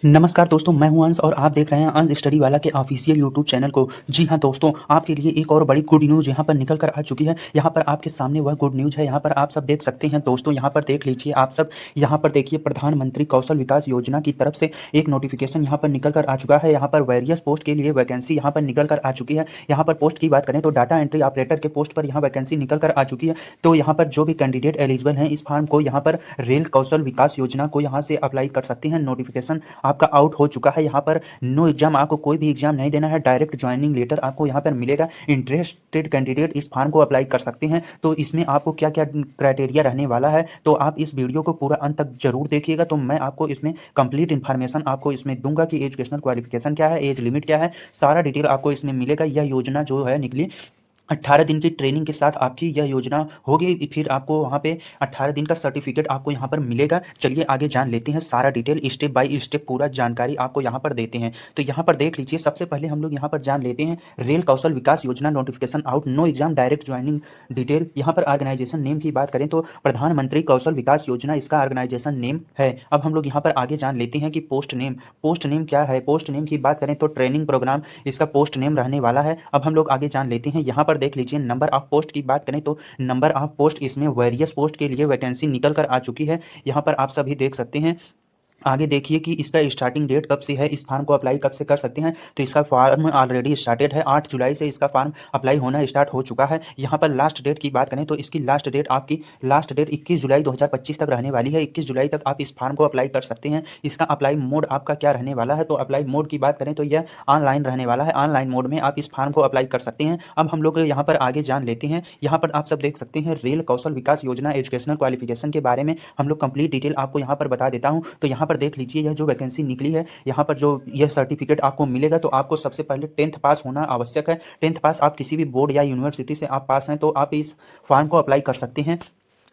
नमस्कार दोस्तों, मैं हूं अंश और आप देख रहे हैं अंश स्टडी वाला के ऑफिशियल यूट्यूब चैनल को। जी हां दोस्तों, आपके लिए एक और बड़ी गुड न्यूज़ यहां पर निकल कर आ चुकी है। यहां पर आपके सामने वह गुड न्यूज़ है, यहां पर आप सब देख सकते हैं दोस्तों। यहां पर देख लीजिए आप सब, यहां पर देखिए प्रधानमंत्री कौशल विकास योजना की तरफ से एक नोटिफिकेशन यहां पर निकल कर आ चुका है। यहां पर वेरियस पोस्ट के लिए वैकेंसी यहां पर निकल कर आ चुकी है। यहां पर पोस्ट की बात करें तो डाटा एंट्री ऑपरेटर के पोस्ट पर यहां वैकेंसी निकल कर आ चुकी है। तो यहां पर जो भी कैंडिडेट एलिजिबल हैं इस फॉर्म को यहां पर रेल कौशल विकास योजना को यहां से अप्लाई कर सकते हैं। नोटिफिकेशन आपका आउट हो चुका है। यहाँ पर नो एग्जाम, आपको कोई भी एग्जाम नहीं देना है, डायरेक्ट ज्वाइनिंग लेटर आपको यहाँ पर मिलेगा। इंटरेस्टेड कैंडिडेट इस फॉर्म को अप्लाई कर सकते हैं। तो इसमें आपको क्या क्या क्राइटेरिया रहने वाला है, तो आप इस वीडियो को पूरा अंत तक जरूर देखिएगा। तो मैं आपको इसमें कंप्लीट इन्फॉर्मेशन आपको इसमें दूंगा कि एजुकेशनल क्वालिफिकेशन क्या है, एज लिमिट क्या है, सारा डिटेल आपको इसमें मिलेगा। यह योजना जो है निकली 18 दिन की ट्रेनिंग के साथ आपकी यह योजना होगी। फिर आपको वहाँ पे 18 दिन का सर्टिफिकेट आपको यहाँ पर मिलेगा। चलिए आगे जान लेते हैं सारा डिटेल, स्टेप बाय स्टेप पूरा जानकारी आपको यहाँ पर देते हैं। तो यहाँ पर देख लीजिए, सबसे पहले हम लोग यहाँ पर जान लेते हैं रेल कौशल विकास योजना notification out, no exam direct joining detail. यहाँ पर ऑर्गेनाइजेशन नेम की बात करें तो प्रधानमंत्री कौशल विकास योजना इसका ऑर्गेनाइजेशन नेम है। अब हम लोग यहाँ पर आगे जान लेते हैं कि पोस्ट नेम क्या है। पोस्ट नेम की बात करें तो ट्रेनिंग प्रोग्राम इसका पोस्ट नेम रहने वाला है। अब हम लोग आगे जान लेते हैं, यहाँ पर देख लीजिए नंबर ऑफ पोस्ट की बात करें तो नंबर ऑफ पोस्ट इसमें वेरियस पोस्ट के लिए वैकेंसी निकल कर आ चुकी है। यहाँ पर आप सभी देख सकते हैं। आगे देखिए कि इसका स्टार्टिंग डेट कब से है, इस फॉर्म को अप्लाई कब से कर सकते हैं। तो इसका फॉर्म ऑलरेडी स्टार्टेड है, 8 जुलाई से इसका फॉर्म अप्लाई होना स्टार्ट हो चुका है। यहाँ पर लास्ट डेट की बात करें तो इसकी लास्ट डेट 21 जुलाई 2025 तक रहने वाली है। 21 जुलाई तक आप इस फॉर्म को अप्लाई कर सकते हैं। इसका अप्लाई मोड आपका क्या रहने वाला है, तो अप्लाई मोड की बात करें तो यह ऑनलाइन रहने वाला है। ऑनलाइन मोड में आप इस फॉर्म को अप्लाई कर सकते हैं। अब हम लोग यहाँ पर आगे जान लेते हैं। यहाँ पर आप सब देख सकते हैं रेल कौशल विकास योजना एजुकेशनल क्वालिफिकेशन के बारे में हम लोग कंप्लीट डिटेल आपको यहाँ पर बता देता हूँ। तो यहाँ पर देख लीजिए, यह जो वैकेंसी निकली है, यहाँ पर जो यह सर्टिफिकेट आपको मिलेगा, तो आपको सबसे पहले 10th पास होना आवश्यक है। 10th पास आप किसी भी बोर्ड या यूनिवर्सिटी से आप पास हैं तो आप इस फॉर्म को अप्लाई कर सकते हैं।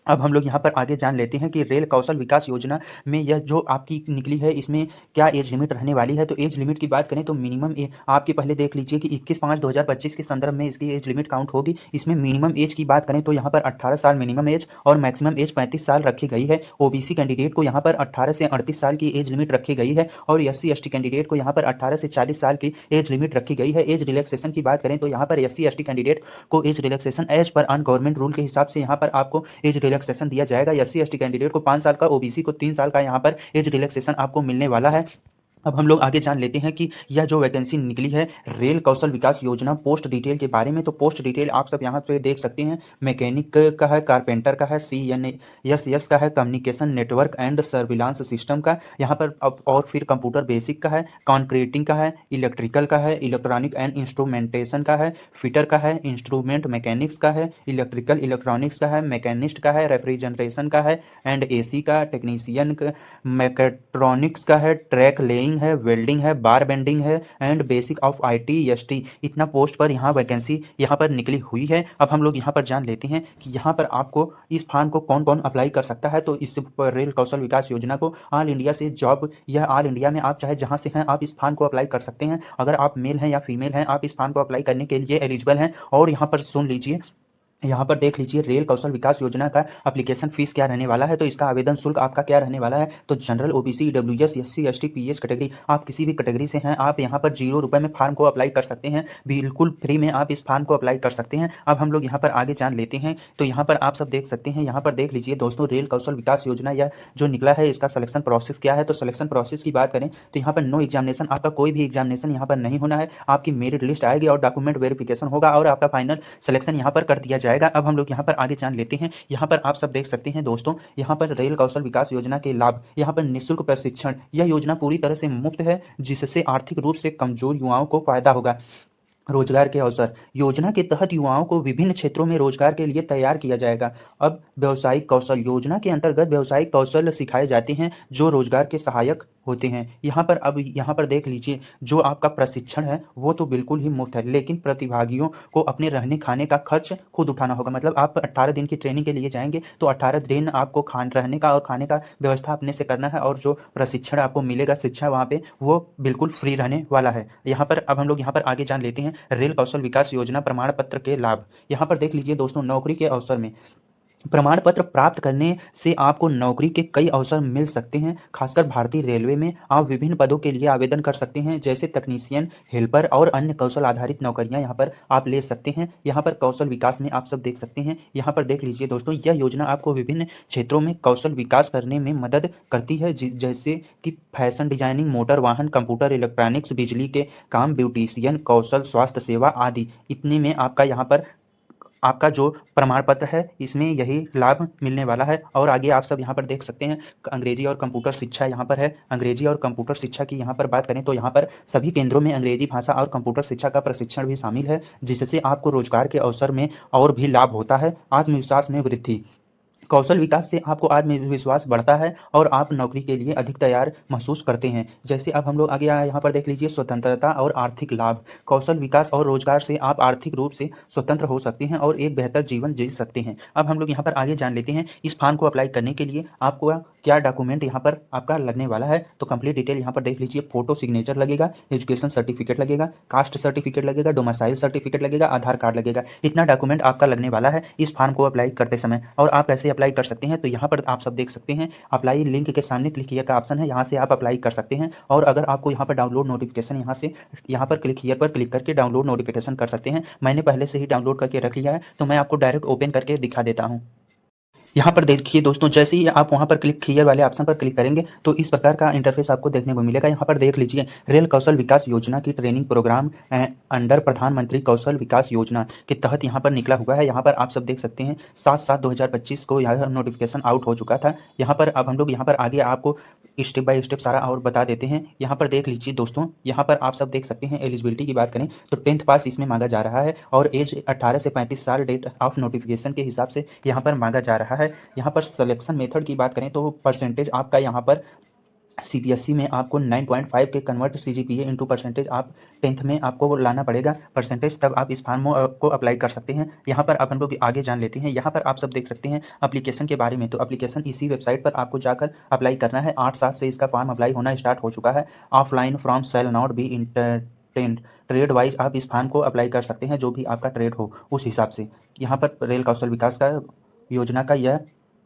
अब हम लोग यहाँ पर आगे जान लेते हैं कि रेल कौशल विकास योजना में यह जो आपकी निकली है इसमें क्या एज लिमिट रहने वाली है। तो एज लिमिट की बात करें तो मिनिमम आपके पहले देख लीजिए कि 21/5/2025 के संदर्भ में इसकी एज लिमिट काउंट होगी। इसमें मिनिमम एज की बात करें तो यहाँ पर 18 साल मिनिमम एज और मैक्सिमम एज 35 साल रखी गई है। ओबीसी कैंडिडेट को यहाँ पर 18 से 38 साल की एज लिमिट रखी गई है और SC ST कैंडिडेट को यहाँ पर 18 से 40 साल की एज लिमिट रखी गई है। एज रिलैक्सेशन की बात करें तो यहाँ पर SC ST कैंडिडेट को एज रिलैक्सेशन एज पर अन गवर्नमेंट रूल के हिसाब से यहाँ पर आपको एज रिलैक्सेशन दिया जाएगा। SC ST कैंडिडेट को 5 साल का, ओबीसी को 3 साल का यहाँ पर एज रिलैक्सेशन आपको मिलने वाला है। अब हम लोग आगे जान लेते हैं कि यह जो वैकेंसी निकली है रेल कौशल विकास योजना पोस्ट डिटेल के बारे में। तो पोस्ट डिटेल आप सब यहाँ पे देख सकते हैं। मैकेनिक का है, कारपेंटर का है, CNSS का है, communication network and surveillance system का यहाँ पर अब, और फिर कंप्यूटर बेसिक का है, कॉन्क्रीटिंग का है, इलेक्ट्रिकल का है, इलेक्ट्रॉनिक एंड इंस्ट्रूमेंटेशन का है, फिटर का है, इंस्ट्रूमेंट मैकेनिक्स का है, इलेक्ट्रिकल इलेक्ट्रॉनिक्स का है, मैकेनिस्ट का है, रेफ्रिजरेशन का है एंड AC का, टेक्नीशियन का, मैकेट्रॉनिक्स का है, ट्रैक लेइंग है, वेल्डिंग है, बार बेंडिंग है एंड बेसिक ऑफ IT/ST। इतना पोस्ट पर यहाँ वैकेंसी यहाँ पर निकली हुई है। अब हम लोग यहाँ पर जान लेते हैं कि यहाँ पर आपको इस फॉर्म को कौन कौन अप्लाई कर सकता है। तो इस रेल कौशल विकास योजना को ऑल इंडिया से जॉब, यह ऑल इंडिया में आप चाहे जहाँ से हैं आप इस फॉर्म को अप्लाई कर सकते हैं। अगर आप मेल हैं या फीमेल हैं, आप इस फॉर्म को अप्लाई करने के लिए एलिजिबल हैं। और यहाँ पर सुन लीजिए, यहाँ पर देख लीजिए रेल कौशल विकास योजना का एप्लीकेशन फीस क्या रहने वाला है। तो इसका आवेदन शुल्क आपका क्या रहने वाला है। तो general, OBC, EWS, SC ST PH category, आप किसी भी कैटेगरी से हैं, आप यहाँ पर 0 रुपये में फॉर्म को अप्लाई कर सकते हैं। बिल्कुल फ्री में आप इस फॉर्म को अप्लाई कर सकते हैं। अब हम लोग यहाँ पर आगे जान लेते हैं। तो यहाँ पर आप सब देख सकते हैं, यहाँ पर देख लीजिए दोस्तों रेल कौशल विकास योजना यह जो निकला है इसका सिलेक्शन प्रोसेस क्या है। तो सिलेक्शन प्रोसेस की बात करें तो यहाँ पर नो एग्जामिनेशन, आपका कोई भी एग्जामिनेशन यहाँ पर नहीं होना है। आपकी मेरिट लिस्ट आएगी और डॉक्यूमेंट वेरिफिकेशन होगा और आपका फाइनल सिलेक्शन यहाँ पर कर दिया जाएगा। अब हम लोग यहाँ पर आगे जान लेते हैं। यहाँ पर आप सब देख सकते हैं दोस्तों, यहाँ पर रेल कौशल विकास योजना के लाभ, यहाँ पर निःशुल्क प्रशिक्षण, यह योजना पूरी तरह से मुफ्त है जिससे आर्थिक रूप से कमजोर युवाओं को फायदा होगा। रोजगार के अवसर, योजना के तहत युवाओं को विभिन्न क्षेत्रों में रोजगार के लिए तैयार किया जाएगा। अब व्यावसायिक कौशल, योजना के अंतर्गत व्यावसायिक कौशल सिखाए जाते हैं जो रोजगार के सहायक होते हैं। यहाँ पर अब यहाँ पर देख लीजिए, जो आपका प्रशिक्षण है वो तो बिल्कुल ही मुफ्त है, लेकिन प्रतिभागियों को अपने रहने खाने का खर्च खुद उठाना होगा। मतलब आप 18 दिन की ट्रेनिंग के लिए जाएंगे तो 18 दिन आपको रहने का और खाने का व्यवस्था अपने से करना है और जो प्रशिक्षण आपको मिलेगा, शिक्षा वहाँ पे, वो बिल्कुल फ्री रहने वाला है। यहाँ पर अब हम लोग यहाँ पर आगे जान लेते हैं रेल कौशल विकास योजना प्रमाण पत्र के लाभ। यहाँ पर देख लीजिए दोस्तों, नौकरी के अवसर में प्रमाण पत्र प्राप्त करने से आपको नौकरी के कई अवसर मिल सकते हैं। खासकर भारतीय रेलवे में आप विभिन्न पदों के लिए आवेदन कर सकते हैं, जैसे तकनीशियन, हेल्पर और अन्य कौशल आधारित नौकरियां यहाँ पर आप ले सकते हैं। यहाँ पर कौशल विकास में आप सब देख सकते हैं। यहाँ पर देख लीजिए दोस्तों, यह योजना आपको विभिन्न क्षेत्रों में कौशल विकास करने में मदद करती है, जैसे कि फैशन डिजाइनिंग, मोटर वाहन, कंप्यूटर, इलेक्ट्रॉनिक्स, बिजली के काम, ब्यूटिशियन कौशल, स्वास्थ्य सेवा आदि। इतने में आपका यहाँ पर आपका जो प्रमाण पत्र है इसमें यही लाभ मिलने वाला है। और आगे आप सब यहाँ पर देख सकते हैं, अंग्रेजी और कंप्यूटर शिक्षा यहाँ पर है। अंग्रेजी और कंप्यूटर शिक्षा की यहाँ पर बात करें तो यहाँ पर सभी केंद्रों में अंग्रेजी भाषा और कंप्यूटर शिक्षा का प्रशिक्षण भी शामिल है, जिससे आपको रोजगार के अवसर में और भी लाभ होता है। आत्मविश्वास में वृद्धि, कौशल विकास से आपको आत्मविश्वास बढ़ता है और आप नौकरी के लिए अधिक तैयार महसूस करते हैं। जैसे अब हम लोग आगे यहाँ पर देख लीजिए, स्वतंत्रता और आर्थिक लाभ। कौशल विकास और रोजगार से आप आर्थिक रूप से स्वतंत्र हो सकते हैं और एक बेहतर जीवन जी सकते हैं। अब हम लोग यहाँ पर आगे जान लेते हैं, इस फॉर्म को अप्लाई करने के लिए आपको क्या डॉक्यूमेंट यहाँ पर आपका लगने वाला है। तो कंप्लीट डिटेल यहाँ पर देख लीजिए, फोटो सिग्नेचर लगेगा, एजुकेशन सर्टिफिकेट लगेगा, कास्ट सर्टिफिकेट लगेगा, डोमिसाइल सर्टिफिकेट लगेगा, आधार कार्ड लगेगा। इतना डॉक्यूमेंट आपका लगने वाला है इस फॉर्म को अप्लाई करते समय। और आप कैसे अप्लाई कर सकते हैं, तो यहाँ पर आप सब देख सकते हैं, अप्लाई लिंक के सामने क्लिक हियर का ऑप्शन है, यहाँ से आप अप्लाई कर सकते हैं। और अगर आपको यहाँ पर डाउनलोड नोटिफिकेशन, यहाँ पर क्लिक हियर पर क्लिक करके डाउनलोड नोटिफिकेशन कर सकते हैं। मैंने पहले से ही डाउनलोड करके रख लिया है, तो मैं आपको डायरेक्ट ओपन करके दिखा देता हूँ। यहाँ पर देखिए दोस्तों, जैसे ही आप वहाँ पर क्लिक हियर वाले ऑप्शन पर क्लिक करेंगे तो इस प्रकार का इंटरफेस आपको देखने को मिलेगा। यहाँ पर देख लीजिए, रेल कौशल विकास योजना की ट्रेनिंग प्रोग्राम अंडर प्रधानमंत्री कौशल विकास योजना के तहत यहाँ पर निकला हुआ है। यहाँ पर आप सब देख सकते हैं, 7/7/2025 को यह नोटिफिकेशन आउट हो चुका था। यहाँ पर अब हम लोग यहाँ पर आगे आपको स्टेप बाय स्टेप सारा और बता देते हैं। यहाँ पर देख लीजिए दोस्तों, यहाँ पर आप सब देख सकते हैं, एलिजिबिलिटी की बात करें तो 10th पास इसमें मांगा जा रहा है और एज 18 से 35 साल डेट ऑफ नोटिफिकेशन के हिसाब से यहाँ पर मांगा जा रहा है। यहाँ पर सिलेक्शन मेथड की बात करें तो परसेंटेज आपका यहाँ पर सीबीएसई में आपको 9.5 के कन्वर्ट सीजीपीए इंटू परसेंटेज आप 10th में आपको लाना पड़ेगा परसेंटेज, तब आप इस फॉर्म को अप्लाई कर सकते हैं। यहाँ पर अपन लोग आगे जान लेते हैं। यहाँ पर आप सब देख सकते हैं एप्लीकेशन के बारे में, तो एप्लीकेशन इसी वेबसाइट पर आपको जाकर अप्लाई करना है। 8/7 से इसका फॉर्म अप्लाई होना स्टार्ट हो चुका है। Offline form shall not be entertained, trade wise आप इस फॉर्म को अप्लाई कर सकते हैं, जो भी आपका ट्रेड हो उस हिसाब से। यहाँ पर रेल कौशल विकास का योजना का यह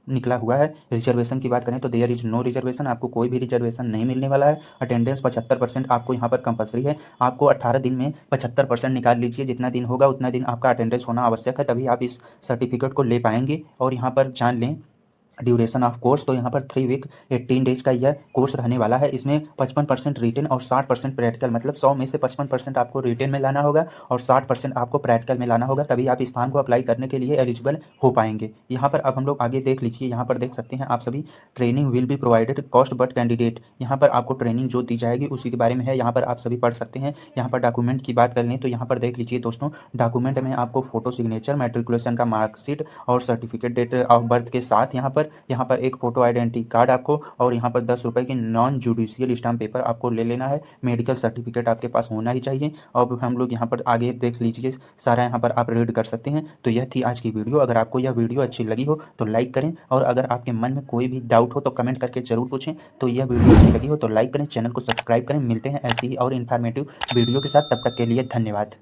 निकला हुआ है। रिजर्वेशन की बात करें तो देयर इज नो रिजर्वेशन, आपको कोई भी रिजर्वेशन नहीं मिलने वाला है। अटेंडेंस 75% आपको यहाँ पर कंपलसरी है। आपको 18 दिन में 75% निकाल लीजिए, जितना दिन होगा उतना दिन आपका अटेंडेंस होना आवश्यक है, तभी आप इस सर्टिफिकेट को ले पाएंगे। और यहाँ पर जान लें ड्यूरेशन ऑफ कोर्स, तो यहाँ पर 3 वीक 18 डेज का यह कोर्स रहने वाला है। इसमें 55% रिटेन और 60% प्रैक्टिकल, मतलब 100 में से 55% आपको रिटेन में लाना होगा और 60% आपको प्रैक्टिकल में लाना होगा, तभी आप इस फॉर्म को अप्लाई करने के लिए एलिजिबल हो पाएंगे। यहाँ पर अब हम लोग आगे देख लीजिए, यहाँ पर देख सकते हैं आप सभी, training will be provided cost but candidate, यहाँ पर आपको ट्रेनिंग जो दी जाएगी उसी के बारे में है, यहाँ पर आप सभी पढ़ सकते हैं। यहाँ पर डॉक्यूमेंट की बात कर लें तो यहाँ पर देख लीजिए दोस्तों, डॉक्यूमेंट में आपको फोटो सिग्नेचर, मैट्रिकुलेशन का मार्कशीट और सर्टिफिकेट डेट ऑफ बर्थ के साथ यहाँ पर एक फोटो आइडेंटिटी कार्ड आपको, और यहाँ पर 10 रुपये की नॉन जुडिशियल स्टाम्प पेपर आपको ले लेना है। मेडिकल सर्टिफिकेट आपके पास होना ही चाहिए। अब हम लोग यहाँ पर आगे देख लीजिए, सारा यहाँ पर आप रीड कर सकते हैं। तो यह थी आज की वीडियो। अगर आपको यह वीडियो अच्छी लगी हो तो लाइक करें, और अगर आपके मन में कोई भी डाउट हो तो कमेंट करके जरूर पूछें। तो यह वीडियो अच्छी लगी हो तो लाइक करें, चैनल को सब्सक्राइब करें। मिलते हैं ऐसी ही और इन्फॉर्मेटिव वीडियो के साथ, तब तक के लिए धन्यवाद।